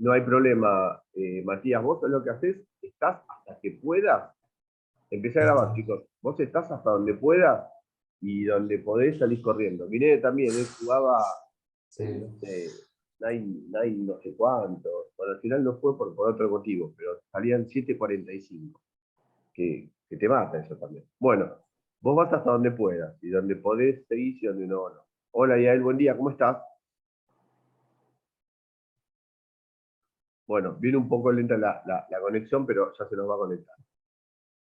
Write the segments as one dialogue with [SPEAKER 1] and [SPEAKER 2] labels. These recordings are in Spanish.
[SPEAKER 1] No hay problema, Matías. Vos lo que haces, estás hasta que puedas. Empecé a grabar,
[SPEAKER 2] Listo.
[SPEAKER 1] chicos. Vos estás hasta donde puedas y donde podés salís corriendo. Vine también, él jugaba, no
[SPEAKER 2] Sí.
[SPEAKER 1] sé, Nine no sé cuánto. Bueno, al final no fue por otro motivo, pero salían 7:45. Que te mata eso también. Bueno, vos vas hasta donde puedas y donde podés seguís y donde no, no. Hola, Yael, buen día, ¿cómo estás? Bueno, viene un poco lenta la conexión, pero ya se nos va a conectar.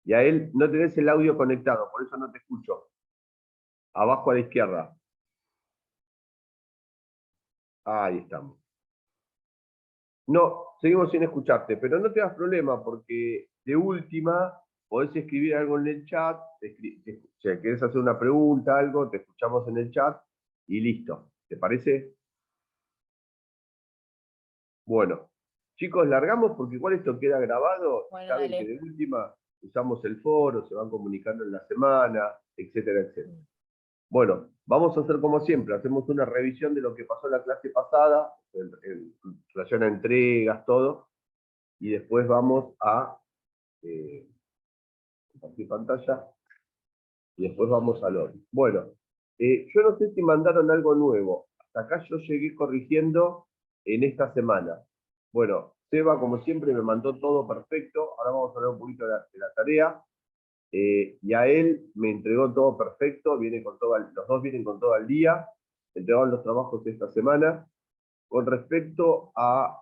[SPEAKER 1] Yael, no tenés el audio conectado, por eso no te escucho. Abajo a la izquierda. Ahí estamos. No, seguimos sin escucharte, pero no te das problema porque de última podés escribir algo en el chat, si querés hacer una pregunta, algo, te escuchamos en el chat y listo. ¿Te parece? Bueno, chicos, largamos porque igual esto queda grabado y
[SPEAKER 3] Bueno,
[SPEAKER 1] saben que
[SPEAKER 3] dale.
[SPEAKER 1] de última usamos el foro, se van comunicando en la semana, etcétera, etcétera. Bueno, vamos a hacer como siempre, hacemos una revisión de lo que pasó en la clase pasada, en relación a entregas, todo, y después vamos a compartir pantalla y después vamos al orden. Bueno, yo no sé si mandaron algo nuevo. Hasta acá yo llegué corrigiendo en esta semana. Bueno, Seba, como siempre, me mandó todo perfecto. Ahora vamos a hablar un poquito de la tarea. Y a él me entregó todo perfecto. Viene con todo, los dos vienen con todo al día. Entregaron los trabajos de esta semana. Con respecto a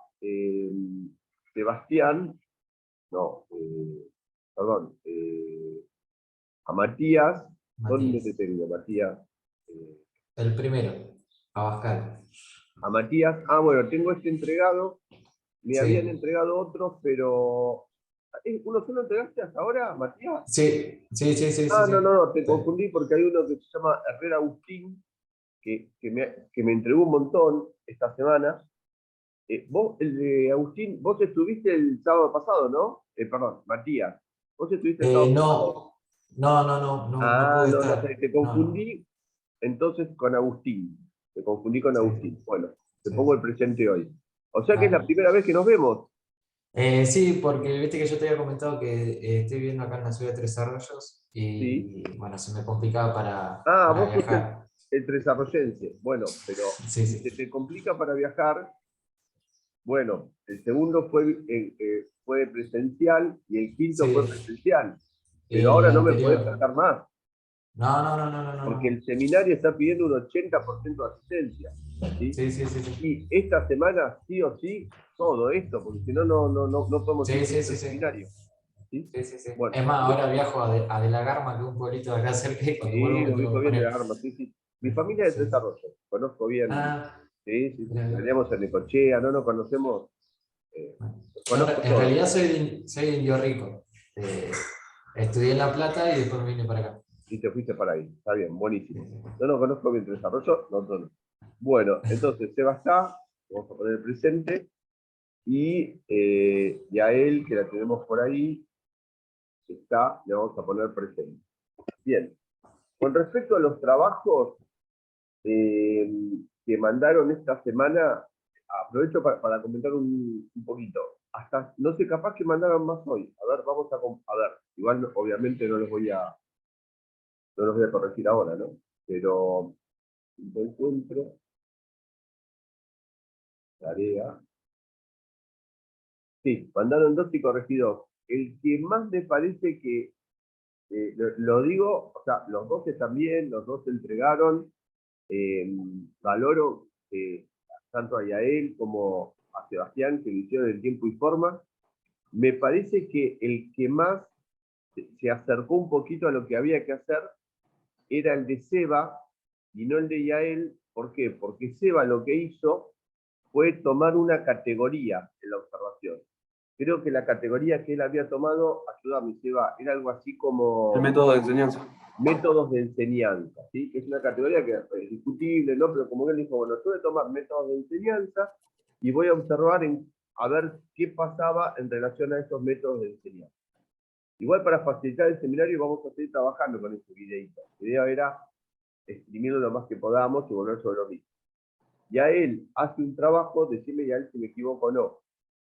[SPEAKER 1] Sebastián, no, perdón, a Matías, ¿dónde te
[SPEAKER 2] Matías.
[SPEAKER 1] tengo, Matías? Eh,
[SPEAKER 2] El primero. Abascal.
[SPEAKER 1] a Matías, bueno, tengo este entregado, me habían
[SPEAKER 2] Sí.
[SPEAKER 1] entregado otros, pero ¿uno solo entregaste hasta ahora, Matías?
[SPEAKER 2] Sí, sí, sí, sí, sí,
[SPEAKER 1] No, no,
[SPEAKER 2] sí.
[SPEAKER 1] no, te confundí porque hay uno que se llama Herrera Agustín, que me entregó un montón esta semana. Vos, el de Agustín, vos estuviste el sábado pasado, ¿no? Perdón, Matías, vos estuviste el sábado pasado.
[SPEAKER 2] No, no, no, no, no, no pude
[SPEAKER 1] No, no,
[SPEAKER 2] estar.
[SPEAKER 1] te
[SPEAKER 2] No, no.
[SPEAKER 1] confundí entonces con Agustín. Te confundí con
[SPEAKER 2] Sí,
[SPEAKER 1] Agustín. Bueno, te
[SPEAKER 2] sí,
[SPEAKER 1] pongo el presente hoy. O sea que es la
[SPEAKER 2] dale.
[SPEAKER 1] primera vez que nos vemos.
[SPEAKER 2] Sí, porque viste que yo te había comentado que estoy viviendo acá en la ciudad de Tres Arroyos
[SPEAKER 1] Sí.
[SPEAKER 2] y bueno, se me complicaba para
[SPEAKER 1] Vos sos el,
[SPEAKER 2] viajar.
[SPEAKER 1] el tresarroyense. Bueno, pero
[SPEAKER 2] Sí,
[SPEAKER 1] si se
[SPEAKER 2] sí.
[SPEAKER 1] te complica para viajar, bueno, el segundo fue presencial y el quinto fue
[SPEAKER 2] Sí,
[SPEAKER 1] presencial. Pero
[SPEAKER 2] el
[SPEAKER 1] ahora no me podés
[SPEAKER 2] anterior.
[SPEAKER 1] sacar más,
[SPEAKER 2] No, no, no, no, no, no,
[SPEAKER 1] porque
[SPEAKER 2] no.
[SPEAKER 1] el seminario está pidiendo un 80% de asistencia. ¿Sí?
[SPEAKER 2] Sí, sí, sí, sí.
[SPEAKER 1] Y esta semana, sí o sí, todo esto, porque si no, no podemos
[SPEAKER 2] Sí, sí,
[SPEAKER 1] inscribir
[SPEAKER 2] sí,
[SPEAKER 1] el
[SPEAKER 2] sí.
[SPEAKER 1] seminario. ¿Sí?
[SPEAKER 2] Sí, sí, sí.
[SPEAKER 1] Bueno,
[SPEAKER 2] Es más, ahora viajo a De la Garma, que es un pueblito de acá cerca, y cuando vuelvo
[SPEAKER 1] sí,
[SPEAKER 2] me
[SPEAKER 1] lo
[SPEAKER 2] tengo
[SPEAKER 1] ubico
[SPEAKER 2] que
[SPEAKER 1] bien de
[SPEAKER 2] poner.
[SPEAKER 1] la arma, sí, sí. Mi familia es de
[SPEAKER 2] Sí.
[SPEAKER 1] desarrollo, conozco bien,
[SPEAKER 2] Ah,
[SPEAKER 1] sí, sí, sí.
[SPEAKER 2] mira.
[SPEAKER 1] Salíamos en Necochea, no nos conocemos, eh,
[SPEAKER 2] Yo
[SPEAKER 1] conozco
[SPEAKER 2] en
[SPEAKER 1] todo.
[SPEAKER 2] realidad soy de Indio Rico. Eh, Estudié en La Plata y después me vine para acá.
[SPEAKER 1] Y te fuiste para ahí, está bien,
[SPEAKER 2] Sí,
[SPEAKER 1] buenísimo.
[SPEAKER 2] sí,
[SPEAKER 1] No nos conozco bien de desarrollo, nosotros no. Bueno, entonces, Seba está, vamos a poner el presente, y a él, que la tenemos por ahí, está, le vamos a poner presente. Bien, con respecto a los trabajos eh, que mandaron esta semana, aprovecho para comentar un poquito. Hasta, no sé, capaz que mandaron más hoy. A ver, a ver, igual obviamente no los voy a corregir ahora, ¿no? Pero lo encuentro, tarea. Sí, mandaron dos y corregí dos. El que más me parece que, lo digo, o sea, los dos están bien, los dos se entregaron. Eh, Valoro tanto a Yael como a Sebastián, que lo hicieron en tiempo y forma. Me parece que el que más se acercó un poquito a lo que había que hacer era el de Seba y no el de Yael. ¿Por qué? Porque Seba lo que hizo fue tomar una categoría en la observación. Creo que la categoría que él había tomado, ayúdame Seba, era algo así
[SPEAKER 4] El
[SPEAKER 1] como
[SPEAKER 4] método de enseñanza.
[SPEAKER 1] métodos de enseñanza, ¿sí? Que es una categoría que es discutible, ¿no? Pero como él dijo, bueno, yo voy a tomar métodos de enseñanza y voy a observar a ver qué pasaba en relación a esos métodos de enseñanza. Igual para facilitar el seminario vamos a seguir trabajando con este videito. La idea era exprimirlo lo más que podamos y volver sobre lo mismo. Y a él hace un trabajo, decime ya él si me equivoco o no,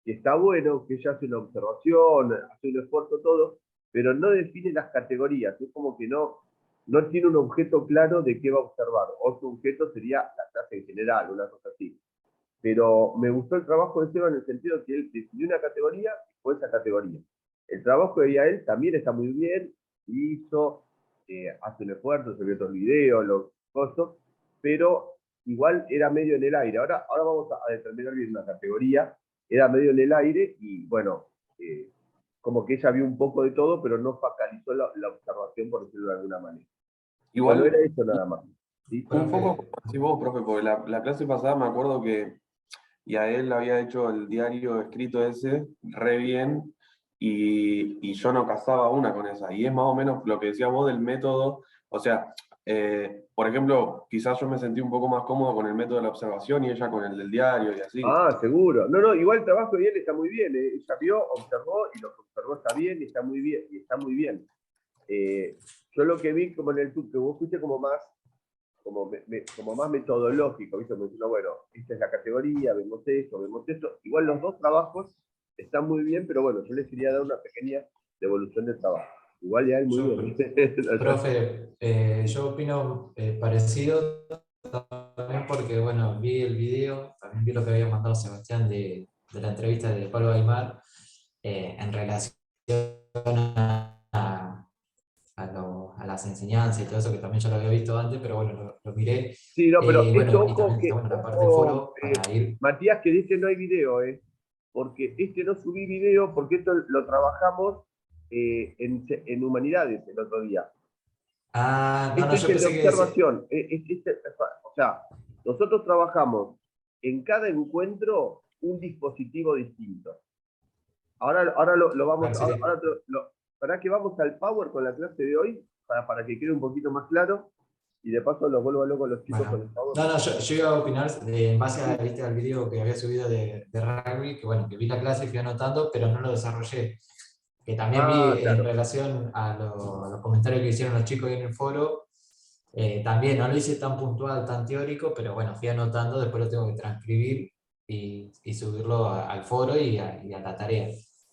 [SPEAKER 1] que está bueno, que ella hace una observación, hace un esfuerzo, todo, pero no define las categorías, es como que no tiene un objeto claro de qué va a observar. Otro objeto sería la clase en general, una cosa así. Pero me gustó el trabajo de Seba en el sentido que él definió una categoría y fue esa categoría. El trabajo de él también está muy bien, hizo, hace un esfuerzo, se vio otros videos, los costos, pero igual era medio en el aire. Ahora vamos a determinar bien una categoría, era medio en el aire y bueno, como que ella vio un poco de todo, pero no focalizó la observación, por decirlo de alguna manera. Y bueno, era
[SPEAKER 3] Igual,
[SPEAKER 1] eso nada más. ¿Sí?
[SPEAKER 3] un poco
[SPEAKER 2] Profe,
[SPEAKER 3] como decís vos, profe, porque la clase pasada me acuerdo que y a él había hecho el diario escrito ese re bien y yo no casaba una con esa. Y es más o menos lo que decías vos del método. O sea, por ejemplo, quizás yo me sentí un poco más cómodo con el método de la observación y ella con el del diario y así.
[SPEAKER 1] Ah, seguro. No, igual el trabajo de él está muy bien. Ella vio, observó y lo que observó está bien y está muy bien. Y está muy bien. Yo lo que vi como en el tubo, que vos fuiste como más, como más metodológico, ¿viste? Como diciendo, bueno, esta es la categoría, vemos esto, vemos esto. Igual los dos trabajos están muy bien, pero bueno, yo les quería dar una pequeña devolución del trabajo. Igual ya él muy
[SPEAKER 2] yo,
[SPEAKER 1] bien.
[SPEAKER 2] profe, yo opino parecido también porque, bueno, vi el video, también vi lo que había mandado Sebastián de la entrevista de Pablo Aymar en relación a las enseñanzas y todo eso, que también ya lo había visto antes, pero bueno, lo miré.
[SPEAKER 1] Sí, no, pero esto,
[SPEAKER 2] Bueno, y
[SPEAKER 1] ojo,
[SPEAKER 2] también está
[SPEAKER 1] que,
[SPEAKER 2] bueno la parte de
[SPEAKER 1] ojo,
[SPEAKER 2] foro para ir.
[SPEAKER 1] Matías, que dice no hay video, porque este no subí video, porque esto lo trabajamos en humanidades el otro día.
[SPEAKER 2] Ah, no, no,
[SPEAKER 1] Este es
[SPEAKER 2] yo
[SPEAKER 1] el de
[SPEAKER 2] pensé que decía.
[SPEAKER 1] observación. O sea, nosotros trabajamos en cada encuentro un dispositivo distinto. Ahora lo vamos,
[SPEAKER 2] Claro, sería.
[SPEAKER 1] para que vamos al Power con la clase de hoy, para que quede un poquito más claro, y de paso los vuelvo locos los chicos con el
[SPEAKER 2] Bueno,
[SPEAKER 1] Power.
[SPEAKER 2] no, no, yo iba a opinar en base a, ¿viste? Al video que había subido de rugby, que bueno, que vi la clase y fui anotando, pero no lo desarrollé. Que también vi
[SPEAKER 1] Ah,
[SPEAKER 2] en
[SPEAKER 1] claro.
[SPEAKER 2] relación a los comentarios que hicieron los chicos ahí en el foro, también no lo hice tan puntual, tan teórico, pero bueno, fui anotando, después lo tengo que transcribir y subirlo al foro y a la tarea.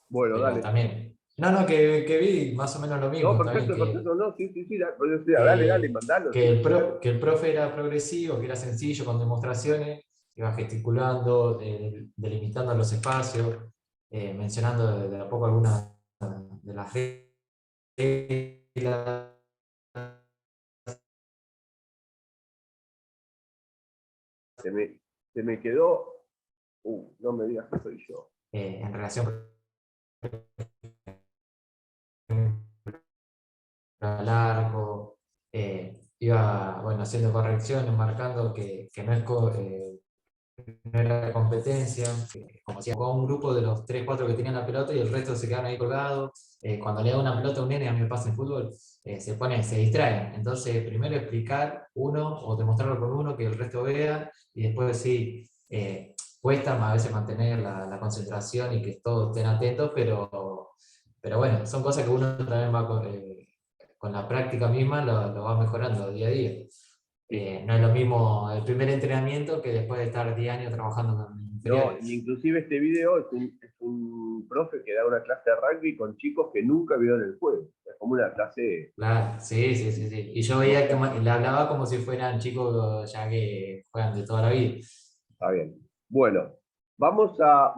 [SPEAKER 1] Bueno,
[SPEAKER 2] Pero
[SPEAKER 1] dale.
[SPEAKER 2] también, no, no, que vi más o menos lo
[SPEAKER 1] No,
[SPEAKER 2] mismo, también
[SPEAKER 1] perfecto,
[SPEAKER 2] que
[SPEAKER 1] perfecto. No, sí, sí, sí. Dale, mandalo. Sí, sí, dale.
[SPEAKER 2] que el profe era progresivo, que era sencillo con demostraciones, iba gesticulando, delimitando los espacios, mencionando de a poco algunas de las reglas
[SPEAKER 1] Se me quedó. No me digas que soy yo.
[SPEAKER 2] en relación al arco, iba bueno, haciendo correcciones, marcando que no es no era competencia, como decía, con un grupo de los 3 4 que tenían la pelota y el resto se quedan ahí colgados. Cuando le da una pelota a un nene, a mí me pasa en fútbol, se distraen. Entonces, primero explicar uno o demostrarlo con uno, que el resto vea, y después sí, cuesta a veces mantener la concentración y que todos estén atentos, pero bueno, son cosas que uno también va con la práctica misma, lo va mejorando día a día.
[SPEAKER 1] Sí.
[SPEAKER 2] No es lo mismo el primer entrenamiento que después de estar 10 años trabajando con
[SPEAKER 1] No, y
[SPEAKER 2] inferiores.
[SPEAKER 1] inclusive este video es un profe que da una clase de rugby con chicos que nunca vieron el juego. Es como una clase.
[SPEAKER 2] Claro, sí, sí, sí, sí. Y yo veía que le hablaba como si fueran chicos ya que juegan de toda la vida.
[SPEAKER 1] Está bien. Bueno, vamos a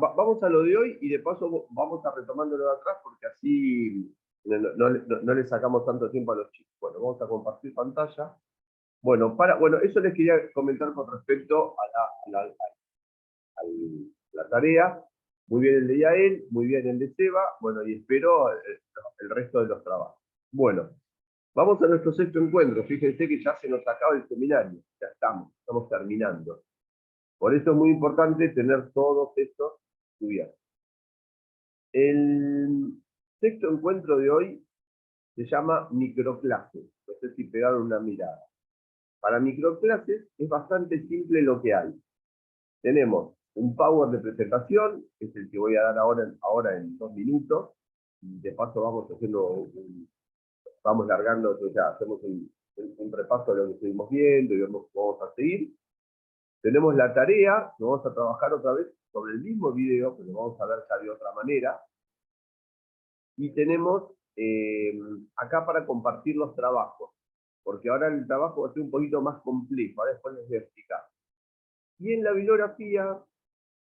[SPEAKER 1] lo de hoy y de paso vamos a retomándolo de atrás porque así no le sacamos tanto tiempo a los chicos. Bueno, vamos a compartir pantalla. Bueno, eso les quería comentar con respecto a la tarea. Muy bien el de Yael, muy bien el de Seba, bueno, y espero el resto de los trabajos. Bueno, vamos a nuestro sexto encuentro. Fíjense que ya se nos acaba el seminario, ya estamos terminando. Por eso es muy importante tener todos estos cubiertos. El sexto encuentro de hoy se llama microclases. No sé si pegaron una mirada. Para microclases es bastante simple lo que hay. Tenemos un power de presentación, que es el que voy a dar ahora en 2 minutos. Y de paso vamos largando, o sea, hacemos un repaso de lo que estuvimos viendo y vamos a seguir. tenemos la tarea, que vamos a trabajar otra vez sobre el mismo video, pero lo vamos a ver ya de otra manera. Y tenemos acá para compartir los trabajos, porque ahora el trabajo va a ser un poquito más complejo, ahora después les voy a explicar. Y en la bibliografía,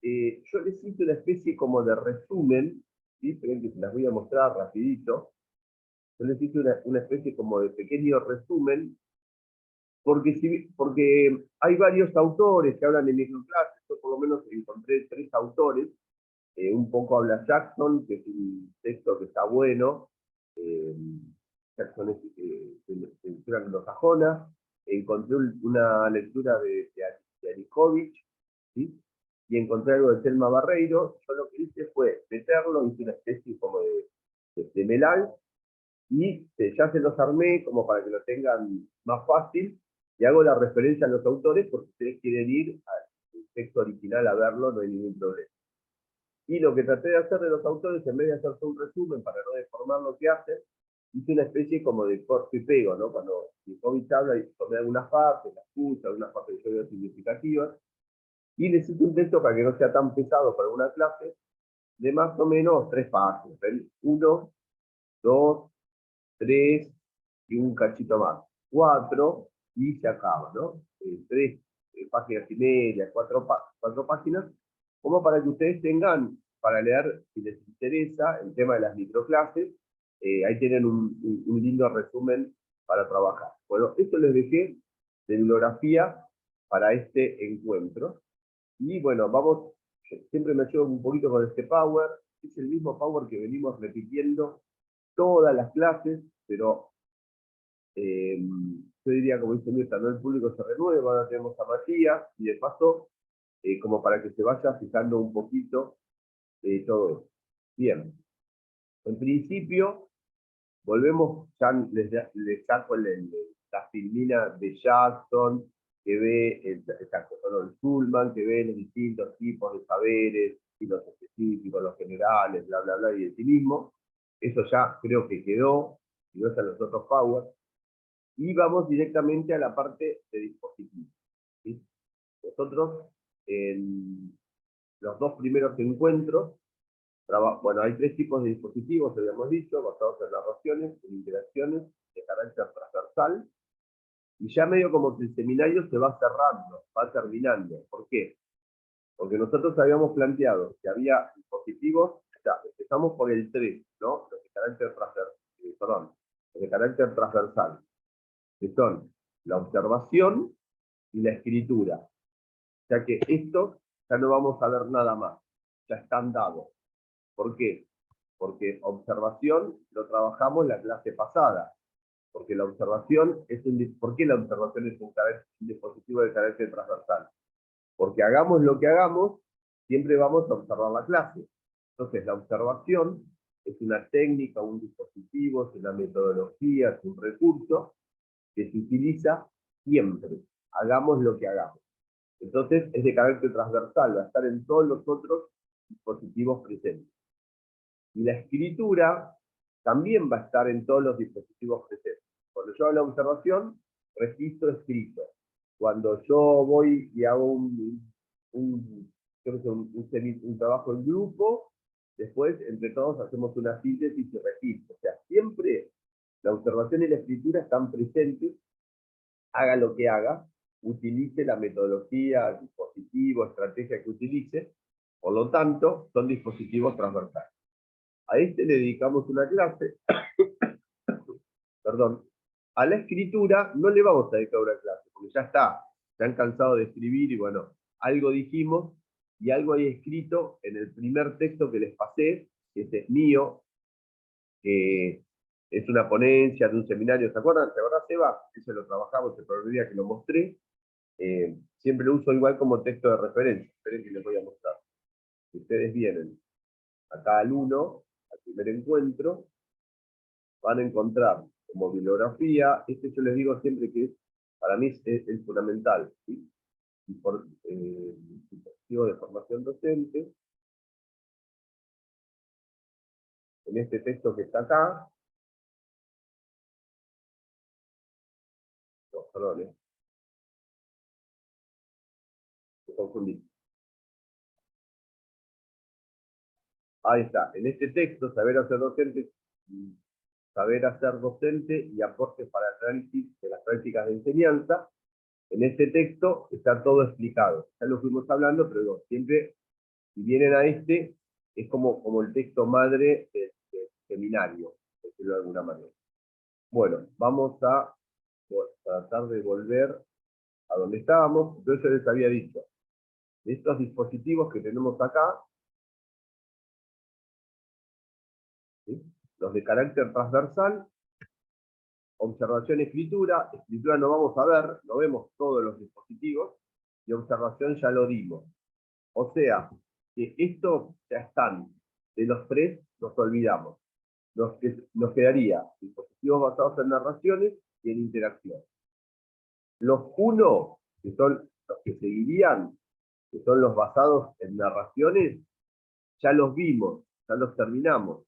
[SPEAKER 1] yo les hice una especie como de resumen, ¿sí? Esperen que se las voy a mostrar rapidito. Yo les hice una especie como de pequeño resumen, porque hay varios autores que hablan en microclases, yo por lo menos encontré 3 autores. Un poco habla Jackson, que es un texto que está bueno. Jackson es de lectura anglosajona. Encontré una lectura de Aniskovich, ¿sí? Y encontré algo de Selma Barreiro. Yo lo que hice fue meterlo, hice una especie como de melange, y ya se los armé como para que lo tengan más fácil, y hago la referencia a los autores, porque si ustedes quieren ir al texto original a verlo, no hay ningún problema. Y lo que traté de hacer de los autores, en vez de hacer un resumen para no deformar lo que hacen, hice una especie como de corto y pego, ¿no? Cuando Nikovich habla, y tomé algunas partes, las puse, algunas partes que yo veo significativas, y necesito un texto para que no sea tan pesado para una clase, de más o menos 3 páginas. 1, 2, 3 y un cachito más. 4 y se acaba, ¿no? 3 páginas y media, 4 páginas, como para que ustedes tengan para leer, si les interesa, el tema de las microclases. Ahí tienen un lindo resumen para trabajar. Bueno, esto les dejé de bibliografía para este encuentro. Y bueno, vamos, siempre me ayudo un poquito con este Power. Es el mismo Power que venimos repitiendo todas las clases, pero yo diría, como dice Mirta, ¿no? El público se renueva, ahora tenemos a Matías, y de paso, como para que se vaya fijando un poquito todo esto. Bien, en principio, volvemos, ya les saco la filmina de Jackson, que ve el Schulman, que ve los distintos tipos de saberes, y los específicos, los generales, bla, bla, bla, y el sí mismo. Eso ya creo que quedó, y no están los otros Power. Y vamos directamente a la parte de dispositivos, ¿sí? Nosotros, en los 2 primeros encuentros, bueno, hay 3 tipos de dispositivos, habíamos dicho, basados en narraciones, en interacciones de carácter transversal, y ya medio como que el seminario se va cerrando, va terminando. ¿Por qué? Porque nosotros habíamos planteado que había dispositivos, o sea, empezamos por el 3, ¿no? Los de carácter transversal, que son la observación y la escritura. O sea que estos ya no vamos a ver nada más, ya están dados. ¿Por qué? Porque observación lo trabajamos la clase pasada, porque la observación es ¿por qué la observación es un dispositivo de carácter transversal? Porque hagamos lo que hagamos, siempre vamos a observar la clase. Entonces la observación es una técnica, un dispositivo, es una metodología, es un recurso que se utiliza siempre, hagamos lo que hagamos. Entonces es de carácter transversal, va a estar en todos los otros dispositivos presentes. Y la escritura también va a estar en todos los dispositivos presentes. Cuando yo hago la observación, registro escrito. Cuando yo voy y hago un trabajo en grupo, después entre todos hacemos una síntesis y registro. O sea, siempre la observación y la escritura están presentes, haga lo que haga, utilice la metodología, dispositivo, estrategia que utilice, por lo tanto, son dispositivos transversales. A este le dedicamos una clase, perdón. A la escritura no le vamos a dedicar una clase, porque ya está, se han cansado de escribir y bueno, algo dijimos y algo hay escrito en el primer texto que les pasé, que ese es mío, que es una ponencia de un seminario, ¿se acuerdan? ¿Se acuerdan, Seba? Eso lo trabajamos el primer día que lo mostré. Siempre lo uso igual como texto de referencia. Esperen que les voy a mostrar. Si ustedes vienen acá al 1, al primer encuentro, van a encontrar como bibliografía, yo les digo siempre que para mí es fundamental, ¿sí? Y por dispositivo de formación docente, en este texto que está acá, no, perdón, confundí. Ahí está. En este texto, saber hacer docente y aportes para el análisis de las prácticas de enseñanza. En este texto está todo explicado. Ya lo fuimos hablando, pero digo, siempre, si vienen a este, es como el texto madre del seminario, por decirlo de alguna manera. Bueno, vamos a tratar de volver a donde estábamos. Entonces yo les había dicho, de estos dispositivos que tenemos acá, ¿sí? Los de carácter transversal, observación, escritura. Escritura no vamos a ver, no vemos todos los dispositivos, y observación ya lo dimos. O sea, que estos ya están. De los tres nos olvidamos. Nos quedaría dispositivos basados en narraciones y en interacción. Los uno, que son los que seguirían, que son los basados en narraciones, ya los vimos, ya los terminamos,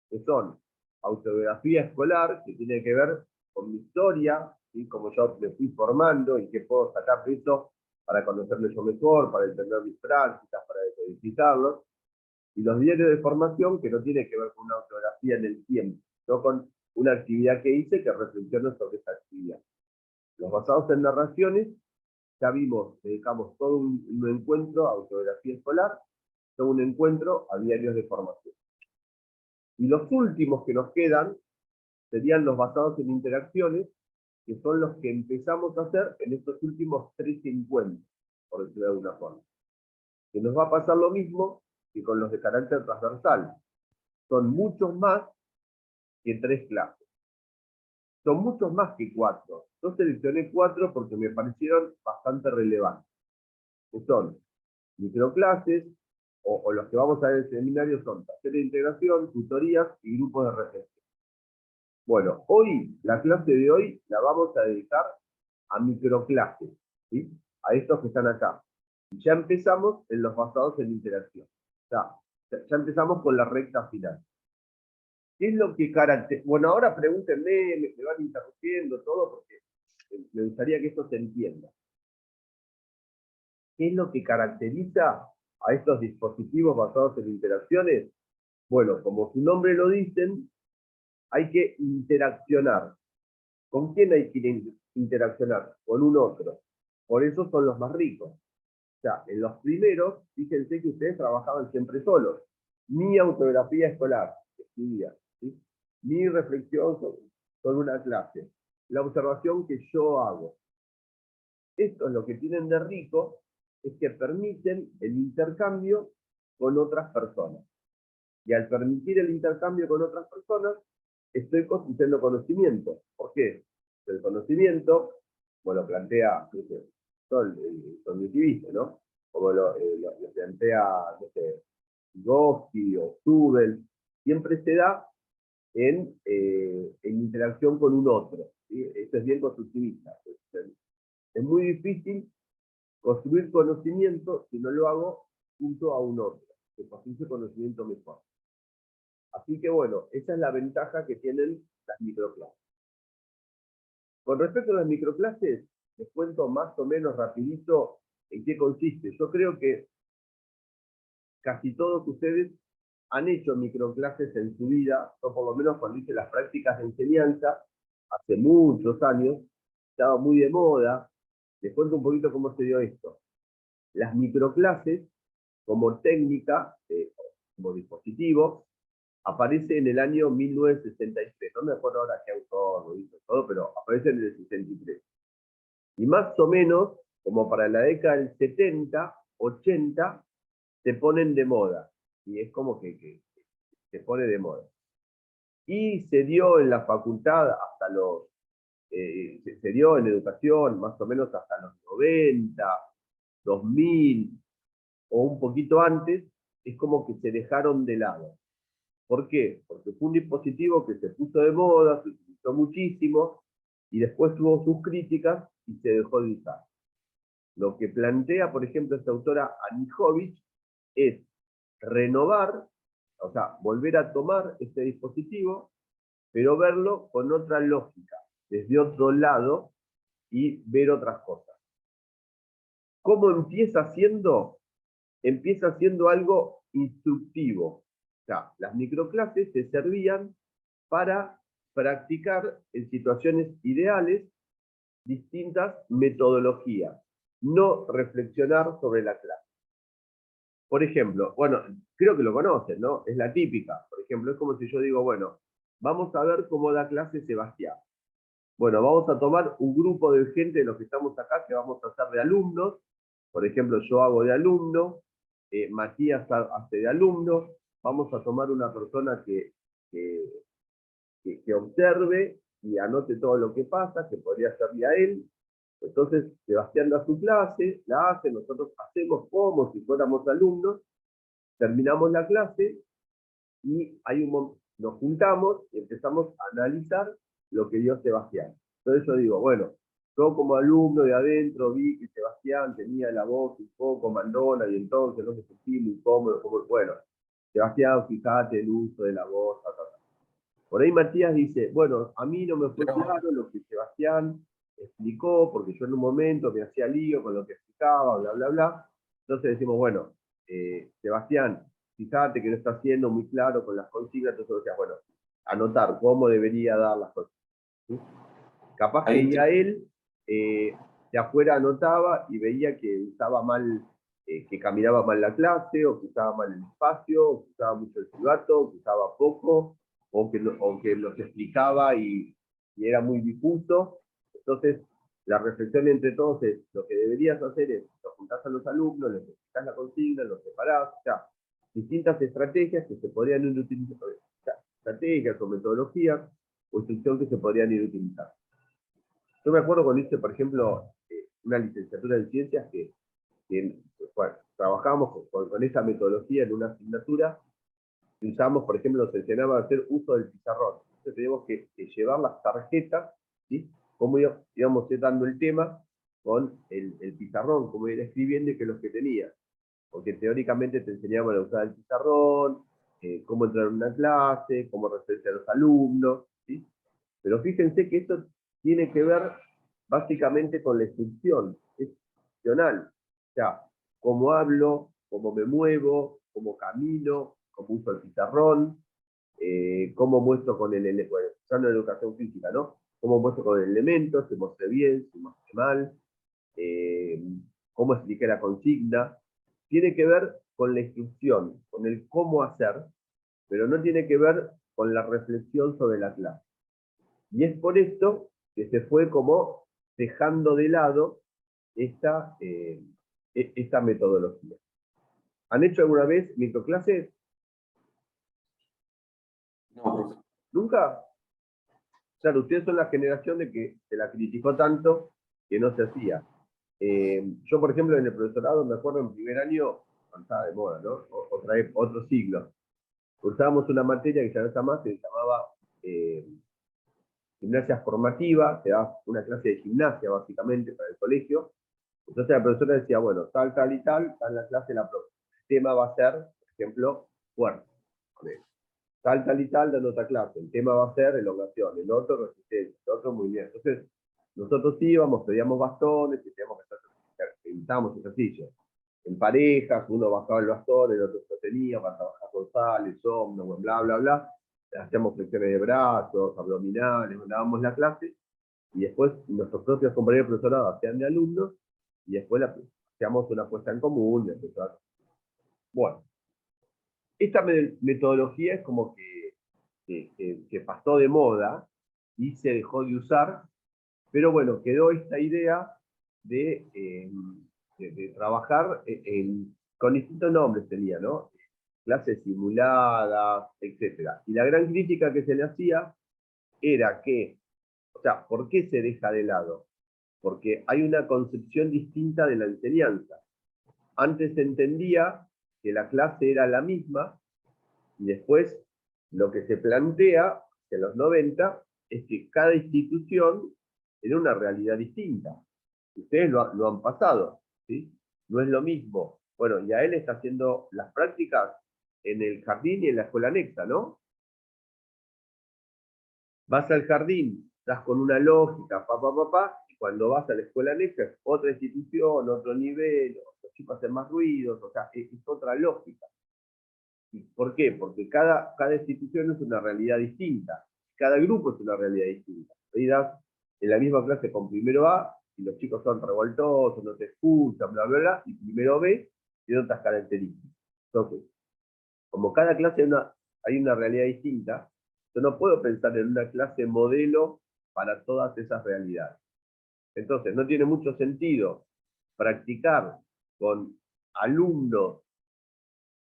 [SPEAKER 1] que son autobiografía escolar, que tiene que ver con mi historia, ¿sí? Cómo yo me fui formando y qué puedo sacar de eso para conocerme yo mejor, para entender mis prácticas, para decodificarlos. Y los diarios de formación, que no tiene que ver con una autobiografía en el tiempo, sino con una actividad que hice que reflexiona sobre esa actividad. Los basados en narraciones, ya vimos, dedicamos todo un encuentro a autobiografía escolar, todo un encuentro a diarios de formación. Y los últimos que nos quedan serían los basados en interacciones, que son los que empezamos a hacer en estos últimos 3 encuentros, por decirlo de alguna forma. Que nos va a pasar lo mismo que con los de carácter transversal. Son muchos más que 3 clases. Son muchos más que 4. Yo seleccioné 4 porque me parecieron bastante relevantes. Que son microclases, o los que vamos a ver en el seminario son talleres de integración, tutorías y grupos de reflexión. Bueno, hoy, la clase de hoy la vamos a dedicar a microclases, ¿sí? A estos que están acá. Y ya empezamos en los basados en interacción. O sea, ya empezamos con la recta final. ¿Qué es lo que caracteriza? Bueno, ahora pregúntenme, me van interrumpiendo todo porque me gustaría que esto se entienda. ¿Qué es lo que caracteriza a estos dispositivos basados en interacciones? Bueno, como su nombre lo dicen, hay que interaccionar. ¿Con quién hay que interaccionar? Con un otro. Por eso son los más ricos. O sea, en los primeros, fíjense que ustedes trabajaban siempre solos. Mi autobiografía escolar, escribía, ¿sí? Mi reflexión sobre una clase. La observación que yo hago. Esto es lo que tienen de rico, es que permiten el intercambio con otras personas. Y al permitir el intercambio con otras personas, estoy construyendo conocimiento. ¿Por qué? El conocimiento, como lo plantea el cognitivista, ¿no? Como lo plantea, no sé, Vygotsky o Zubel, siempre se da en interacción con un otro. ¿Sí? Esto es bien constructivista. Es muy difícil construir conocimiento si no lo hago junto a un otro, que construye conocimiento mejor. Así que bueno, esa es la ventaja que tienen las microclases. Con respecto a las microclases, les cuento más o menos rapidito en qué consiste. Yo creo que casi todos ustedes han hecho microclases en su vida, o por lo menos cuando hice las prácticas de enseñanza, hace muchos años, estaba muy de moda. Les cuento un poquito cómo se dio esto. Las microclases, como técnica, como dispositivo, aparece en el año 1963. No me acuerdo ahora qué autor lo hizo todo, pero aparece en el 63. Y más o menos, como para la década del 70, 80, se ponen de moda. Y es como que se pone de moda. Y se dio en la facultad hasta los... se dio en educación más o menos hasta los 90, 2000, o un poquito antes, es como que se dejaron de lado. ¿Por qué? Porque fue un dispositivo que se puso de moda, se utilizó muchísimo, y después tuvo sus críticas y se dejó de usar. Lo que plantea, por ejemplo, esta autora Anijovic es renovar, o sea, volver a tomar este dispositivo, pero verlo con otra lógica, desde otro lado, y ver otras cosas. ¿Cómo empieza siendo? Empieza siendo algo instructivo. O sea, las microclases se servían para practicar en situaciones ideales distintas metodologías, no reflexionar sobre la clase. Por ejemplo, bueno, creo que lo conocen, ¿no? Es la típica. Por ejemplo, es como si yo digo, bueno, vamos a ver cómo da clase Sebastián. Bueno, vamos a tomar un grupo de gente de los que estamos acá que vamos a hacer de alumnos. Por ejemplo, yo hago de alumno, Matías hace de alumno. Vamos a tomar una persona que observe y anote todo lo que pasa, que podría ser a él. Entonces, Sebastián da su clase, la hace, nosotros hacemos como si fuéramos alumnos, terminamos la clase y nos juntamos y empezamos a analizar lo que dio Sebastián. Entonces yo digo, bueno, yo como alumno de adentro vi que Sebastián tenía la voz un poco mandona y entonces no me sentí muy cómodo. Bueno, Sebastián, fíjate el uso de la voz. Por ahí Matías dice, bueno, a mí no me fue claro lo que Sebastián explicó, porque yo en un momento me hacía lío con lo que explicaba, bla, bla, bla. Entonces decimos, bueno, Sebastián, fíjate que no está siendo muy claro con las consignas, entonces decía, bueno, anotar cómo debería dar las cosas. ¿Sí? Capaz que ya él de afuera anotaba y veía que usaba mal, que caminaba mal la clase, o que usaba mal el espacio, o que usaba mucho el silbato, o que usaba poco, o que nos explicaba y era muy difuso. Entonces, la reflexión entre todos es, lo que deberías hacer es, lo juntás a los alumnos, les explicás la consigna, los separás, o sea, distintas estrategias que se podrían ir utilizando, estrategias o metodologías o instrucción que se podrían ir utilizando. Yo me acuerdo cuando hice, por ejemplo, una licenciatura en ciencias que bueno, trabajábamos con esa metodología en una asignatura y usamos, por ejemplo, nos enseñaba a hacer uso del pizarrón. Entonces teníamos que llevar las tarjetas, ¿sí? Cómo íbamos dando el tema con el pizarrón, cómo ir escribiendo y qué es lo que tenía. Porque teóricamente te enseñaban a usar el pizarrón, cómo entrar en una clase, cómo referirse a los alumnos, ¿sí? Pero fíjense que esto tiene que ver básicamente con la instrucción, es funcional. O sea, cómo hablo, cómo me muevo, cómo camino, cómo uso el pizarrón, cómo muestro con el elemento, bueno, usando la educación física, ¿no? Cómo muestro con el elemento, si mostré bien, si mostré mal, eh, cómo expliqué la consigna. Tiene que ver con la instrucción, con el cómo hacer, pero no tiene que ver con la reflexión sobre la clase. Y es por esto que se fue como dejando de lado esta metodología. ¿Han hecho alguna vez microclases?
[SPEAKER 3] No, profe.
[SPEAKER 1] ¿Nunca? Claro, ustedes son la generación de que se la criticó tanto que no se hacía. Yo, por ejemplo, en el profesorado, me acuerdo en primer año, estaba de moda, ¿no? Otro siglo. Cursábamos una materia que ya no está más, que se llamaba gimnasia formativa, te da una clase de gimnasia básicamente para el colegio. Entonces la profesora decía, bueno, tal y tal, está en la clase la próxima. El tema va a ser, por ejemplo, fuerza. Tal y tal dando otra clase. El tema va a ser elongación, el otro resistencia, el otro movimiento. Entonces, nosotros íbamos, pedíamos bastones, pintábamos ejercicios. En parejas, uno bajaba el bastón, el otro sostenía, para trabajar dorsales, hombros, bla, bla, bla. Hacíamos flexiones de brazos, abdominales, dábamos la clase, y después nuestros propios compañeros de profesorado hacían de alumnos, y después hacíamos una puesta en común. Bueno, esta metodología es como que pasó de moda y se dejó de usar, pero bueno, quedó esta idea de trabajar con distintos nombres tenía, ¿no? Clases simuladas, etc. Y la gran crítica que se le hacía era que, o sea, ¿por qué se deja de lado? Porque hay una concepción distinta de la enseñanza. Antes se entendía que la clase era la misma y después lo que se plantea en los 90 es que cada institución era una realidad distinta. Ustedes lo han pasado, ¿sí? No es lo mismo. Bueno, y a él está haciendo las prácticas en el jardín y en la escuela anexa, ¿no? Vas al jardín, estás con una lógica, cuando vas a la escuela anexa es otra institución, otro nivel, los chicos hacen más ruidos, o sea, es otra lógica. ¿Por qué? Porque cada institución es una realidad distinta, cada grupo es una realidad distinta. En la misma clase con primero A, y los chicos son revoltosos, no te escuchan, bla, bla, bla, y primero B tiene otras características. Entonces, como cada clase hay una realidad distinta, yo no puedo pensar en una clase modelo para todas esas realidades. Entonces, no tiene mucho sentido practicar con alumnos,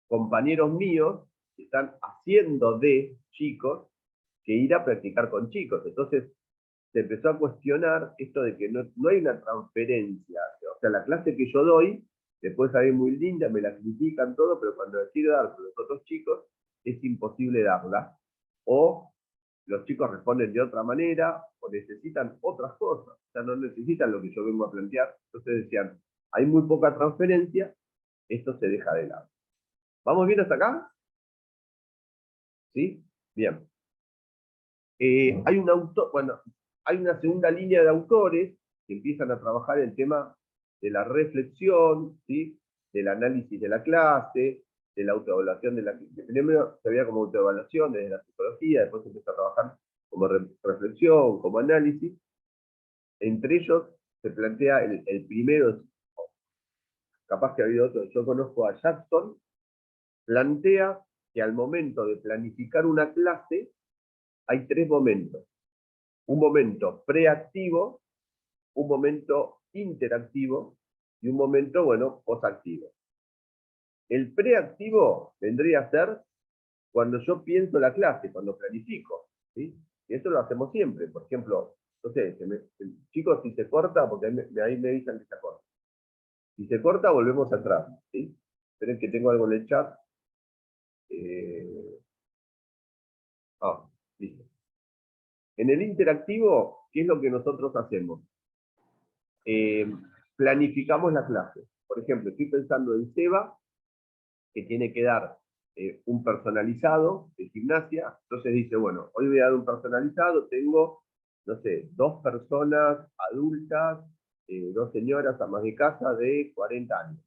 [SPEAKER 1] compañeros míos, que están haciendo de chicos, que ir a practicar con chicos. Entonces, se empezó a cuestionar esto de que no hay una transferencia. O sea, la clase que yo doy, después salir muy linda, me la critican todo, pero cuando la quiero dar con los otros chicos, es imposible darla. O los chicos responden de otra manera, o necesitan otras cosas. O sea, no necesitan lo que yo vengo a plantear. Entonces decían, hay muy poca transferencia, esto se deja de lado. ¿Vamos bien hasta acá? ¿Sí? Bien. Hay un autor, bueno, hay una segunda línea de autores que empiezan a trabajar el tema de la reflexión, ¿sí? Del análisis de la clase, de la autoevaluación de la clase. Primero se veía como autoevaluación desde la psicología, después se empieza a trabajar como reflexión, como análisis. Entre ellos se plantea el primero, capaz que ha habido otro, yo conozco a Jackson, plantea que al momento de planificar una clase hay tres momentos. Un momento preactivo, un momento interactivo y un momento, bueno, posactivo. El preactivo vendría a ser cuando yo pienso la clase, cuando planifico, ¿sí? Y eso lo hacemos siempre. Por ejemplo, no sé, chicos, si se corta, porque ahí me dicen que se corta. Si se corta, volvemos atrás, ¿sí? Esperen que tengo algo en el chat. Listo. En el interactivo, ¿qué es lo que nosotros hacemos? Planificamos la clase. Por ejemplo, estoy pensando en Seba, que tiene que dar un personalizado de gimnasia. Entonces dice, bueno, hoy voy a dar un personalizado, tengo, no sé, 2 personas adultas, 2 señoras amas de casa de 40 años.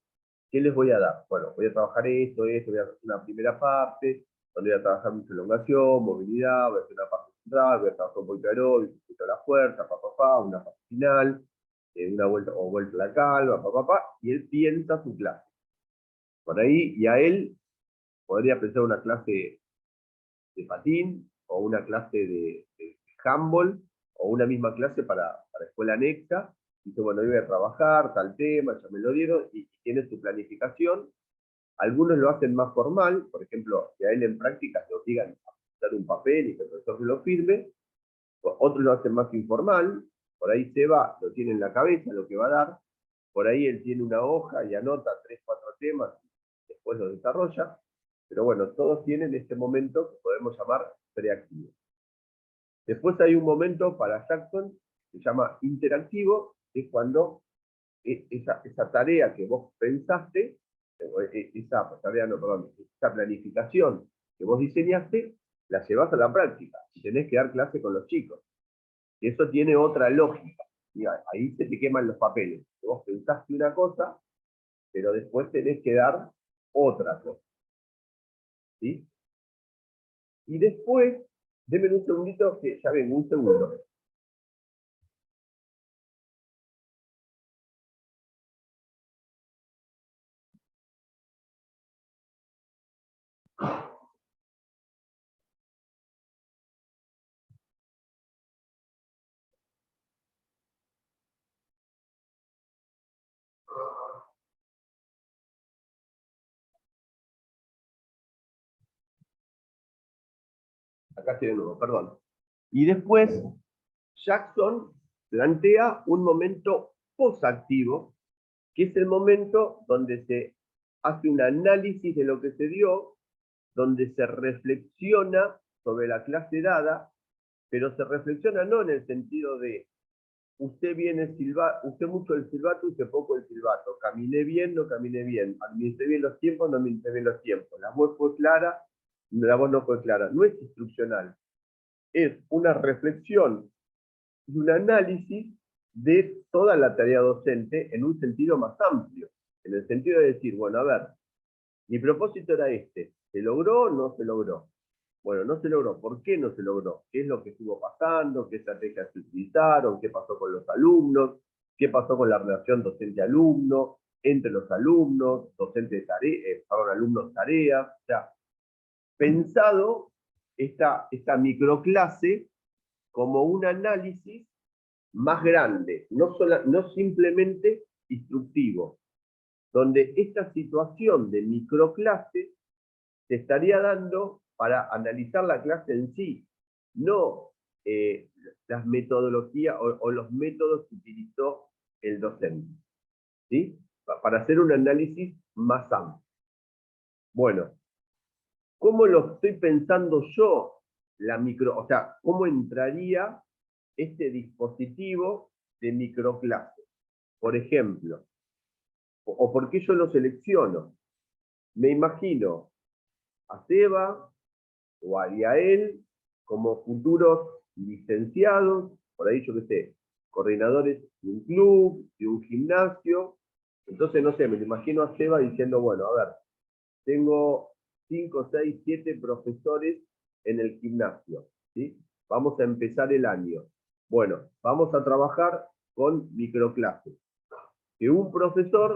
[SPEAKER 1] ¿Qué les voy a dar? Bueno, voy a trabajar esto, voy a hacer una primera parte, donde voy a trabajar mucha elongación, movilidad, voy a hacer una parte central, voy a trabajar un poquito de aeróbico, un poquito de la fuerza, una parte final, una vuelta o vuelta a la calva, y él piensa su clase. Por ahí, y a él podría pensar una clase de patín, o una clase de handball, o una misma clase para escuela anexa. Dice, bueno, hoy voy a trabajar, tal tema, ya me lo dieron, y tiene su planificación. Algunos lo hacen más formal, por ejemplo, si a él en práctica le obligan a dar un papel y que el profesor se lo firme. Otros lo hacen más informal, por ahí Seba lo tiene en la cabeza lo que va a dar, por ahí él tiene una hoja y anota 3, 4 temas, después lo desarrolla, pero bueno, todos tienen este momento que podemos llamar preactivo. Después hay un momento para Jackson que se llama interactivo, que es cuando esa tarea que vos pensaste, esa planificación que vos diseñaste, la llevas a la práctica y tenés que dar clase con los chicos. Y eso tiene otra lógica. Y ahí se te queman los papeles. Vos pensaste una cosa, pero después tenés que dar otra cosa. ¿Sí? Y después, denme un segundito, que ya vengo, un segundo. Acá estoy de nuevo, perdón. Y después, Jackson plantea un momento posactivo, que es el momento donde se hace un análisis de lo que se dio, donde se reflexiona sobre la clase dada, pero se reflexiona no en el sentido de usted usé mucho el silbato, usé poco el silbato, caminé bien, no caminé bien, administré bien los tiempos, no administré bien los tiempos, la voz fue clara, la voz no fue clara, no es instruccional, es una reflexión y un análisis de toda la tarea docente en un sentido más amplio, en el sentido de decir, bueno, a ver, mi propósito era este, ¿se logró o no se logró? Bueno, no se logró. ¿Por qué no se logró? ¿Qué es lo que estuvo pasando? ¿Qué estrategias se utilizaron? ¿Qué pasó con los alumnos? ¿Qué pasó con la relación docente-alumno? Entre los alumnos, docentes alumnos tareas. O sea, pensado esta microclase como un análisis más grande, no simplemente instructivo, donde esta situación de microclase se estaría dando para analizar la clase en sí, no las metodologías o los métodos que utilizó el docente, ¿sí? Para hacer un análisis más amplio. Bueno, ¿cómo lo estoy pensando yo? O sea, ¿cómo entraría este dispositivo de microclase? Por ejemplo, o por qué yo lo selecciono. Me imagino a Seba o a Yael como futuros licenciados, por ahí yo qué sé, coordinadores de un club, de un gimnasio. Entonces, no sé, me lo imagino a Seba diciendo, bueno, a ver, tengo 5, 6, 7 profesores en el gimnasio, ¿sí? Vamos a empezar el año. Bueno, vamos a trabajar con microclases. Que un profesor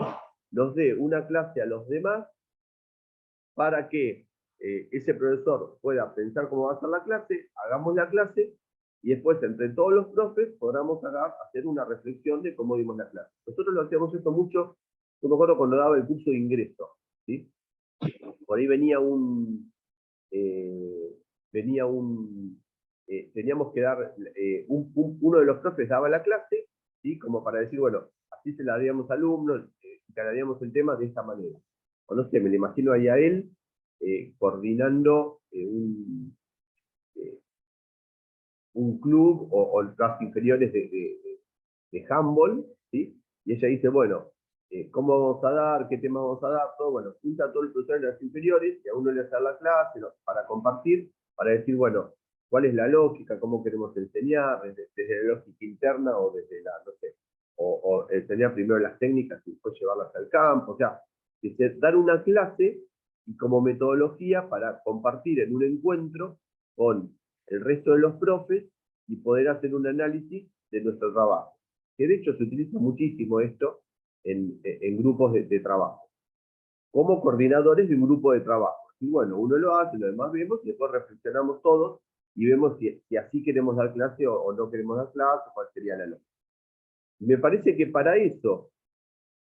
[SPEAKER 1] nos dé una clase a los demás para que ese profesor pueda pensar cómo va a ser la clase, hagamos la clase y después entre todos los profes podamos hacer una reflexión de cómo dimos la clase. Nosotros lo hacíamos esto mucho, yo me acuerdo cuando daba el curso de ingreso, ¿sí? Por ahí teníamos que dar, uno de los profes daba la clase, ¿sí? Como para decir, bueno, así se la daríamos alumnos, ganaríamos el tema de esta manera. O no sé, me lo imagino ahí a él coordinando un club o las inferiores de handball, ¿sí? Y ella dice, bueno, ¿cómo vamos a dar? ¿Qué tema vamos a dar? Todo, bueno, junta a todos los profesores de las inferiores y a uno le hace la clase, ¿no? Para compartir, para decir, bueno, cuál es la lógica, cómo queremos enseñar, desde la lógica interna o desde la, no sé, o enseñar primero las técnicas y después llevarlas al campo, o sea, dar una clase y como metodología para compartir en un encuentro con el resto de los profes y poder hacer un análisis de nuestro trabajo. Que de hecho se utiliza muchísimo esto en grupos de trabajo, como coordinadores de un grupo de trabajo. Y bueno, uno lo hace, lo demás vemos y después reflexionamos todos y vemos si así queremos dar clase o no queremos dar clase, cuál sería la lógica. Me parece que para eso,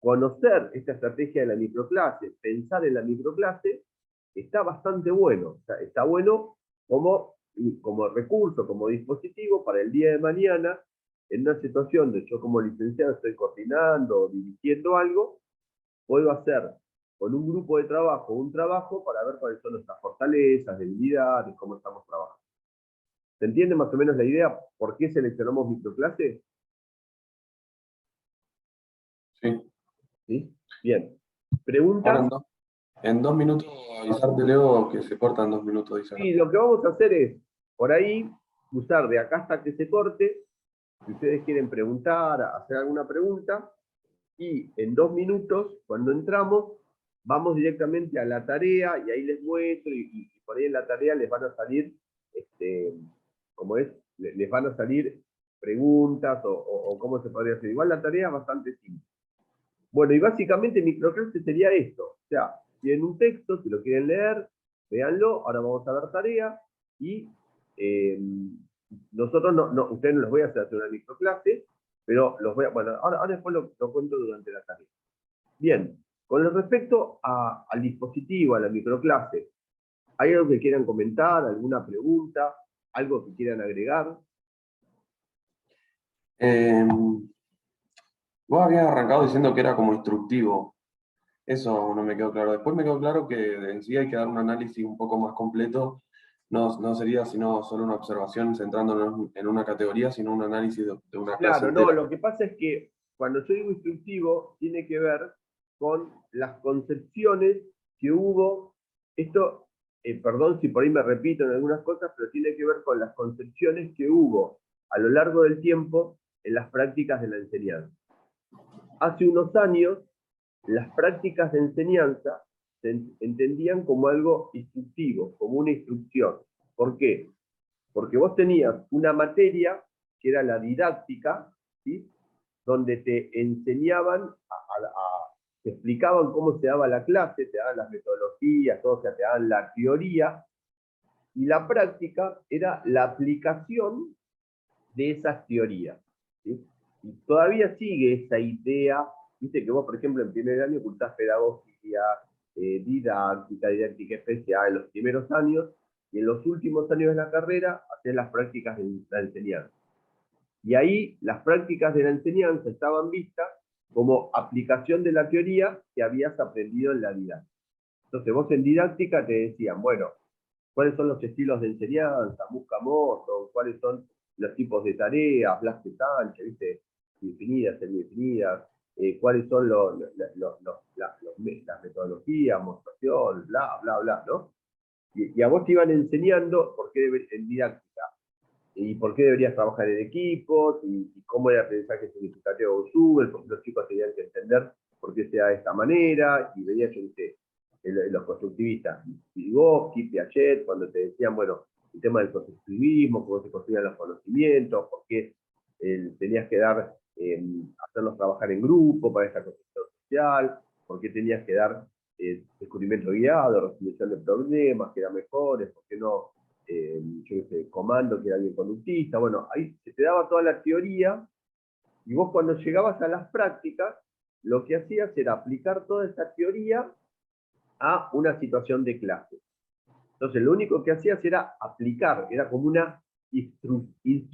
[SPEAKER 1] conocer esta estrategia de la microclase, pensar en la microclase, está bastante bueno. O sea, está bueno como recurso, como dispositivo para el día de mañana, en una situación de yo como licenciado estoy coordinando o dirigiendo algo, puedo hacer con un grupo de trabajo un trabajo para ver cuáles son nuestras fortalezas, debilidades, cómo estamos trabajando. ¿Se entiende más o menos la idea por qué seleccionamos microclase?
[SPEAKER 3] Sí.
[SPEAKER 1] ¿Sí? Bien.
[SPEAKER 3] Ahora
[SPEAKER 1] ¿Preguntas?
[SPEAKER 3] en 2 minutos avisarte, Leo, que se cortan 2 minutos, dice acá.
[SPEAKER 1] Y lo que vamos a hacer es, por ahí, usar de acá hasta que se corte, si ustedes quieren preguntar, hacer alguna pregunta, y en 2 minutos, cuando entramos, vamos directamente a la tarea, y ahí les muestro, y por ahí en la tarea les van a salir, ¿cómo es? Les van a salir preguntas, o cómo se podría hacer. Igual la tarea es bastante simple. Bueno, y básicamente microclase sería esto. O sea, tienen un texto, si lo quieren leer, véanlo. Ahora vamos a ver tarea. Y nosotros, ustedes no les voy a hacer una microclase, pero los voy a, bueno, ahora después lo cuento durante la tarea. Bien, con respecto al dispositivo, a la microclase, ¿hay algo que quieran comentar, alguna pregunta, algo que quieran agregar?
[SPEAKER 3] Vos habías arrancado diciendo que era como instructivo. Eso no me quedó claro. Después me quedó claro que en sí hay que dar un análisis un poco más completo. No sería sino solo una observación centrándonos en una categoría, sino un análisis de una clase
[SPEAKER 1] Claro, no,
[SPEAKER 3] entera.
[SPEAKER 1] lo que pasa es que cuando yo digo instructivo, tiene que ver con las concepciones que hubo, esto, perdón si por ahí me repito en algunas cosas, pero tiene que ver con las concepciones que hubo a lo largo del tiempo en las prácticas de la enseñanza. Hace unos años, las prácticas de enseñanza se entendían como algo instructivo, como una instrucción. ¿Por qué? Porque vos tenías una materia que era la didáctica, ¿sí? Donde te enseñaban, te explicaban cómo se daba la clase, te daban las metodologías, todo, o sea, te daban la teoría, y la práctica era la aplicación de esas teorías, ¿sí? Y todavía sigue esa idea, viste que vos, por ejemplo, en primer año cursás pedagogía, didáctica especial en los primeros años, y en los últimos años de la carrera haces las prácticas de la enseñanza. Y ahí las prácticas de la enseñanza estaban vistas como aplicación de la teoría que habías aprendido en la didáctica. Entonces vos en didáctica te decían, bueno, ¿cuáles son los estilos de enseñanza? Buscamoso, ¿cuáles son los tipos de tareas? Blas de Sánchez, ¿viste? Definidas, semidefinidas. ¿Cuáles son las metodologías, mostración, bla, bla, bla, ¿no? Y a vos te iban enseñando por qué en didáctica, y por qué deberías trabajar en equipos, y cómo era el aprendizaje significativo o sube, porque los chicos tenían que entender por qué se da de esta manera, y veía, yo viste, los constructivistas, Vygotsky, Piaget, cuando te decían, bueno, el tema del constructivismo, cómo se construían los conocimientos, por qué tenías que hacerlos trabajar en grupo para esta construcción social, por qué tenías que dar descubrimiento guiado, resolución de problemas, que eran mejores, por qué no, yo qué sé, comando, que era bien conductista. Bueno, ahí se te daba toda la teoría, y vos cuando llegabas a las prácticas, lo que hacías era aplicar toda esa teoría a una situación de clase. Entonces, lo único que hacías era aplicar, era como una instrucción